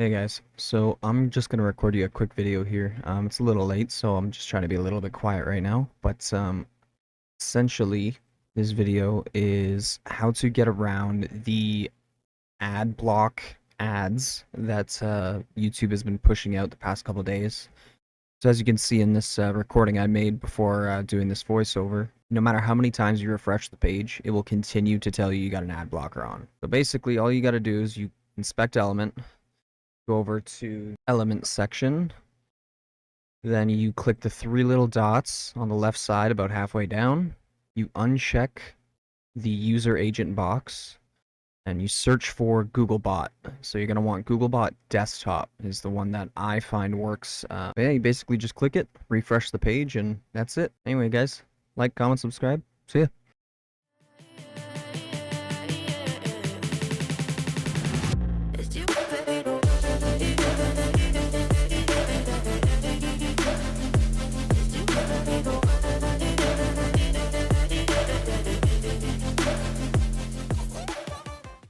Hey guys, so I'm just gonna record you a quick video here. It's a little late, so I'm just trying to be a little bit quiet right now. But essentially, this video is how to get around the ad block ads that YouTube has been pushing out the past couple days. So as you can see in this recording I made before doing this voiceover, no matter how many times you refresh the page, it will continue to tell you got an ad blocker on. So basically, all you got to do is you inspect element. Go over to element section, then you click the three little dots on the left side about halfway down. You uncheck the user agent box and you search for Googlebot. So you're going to want Googlebot desktop is the one that I find works. Yeah, you basically just click it, refresh the page, and that's it. Anyway, guys, like, comment, subscribe. See ya.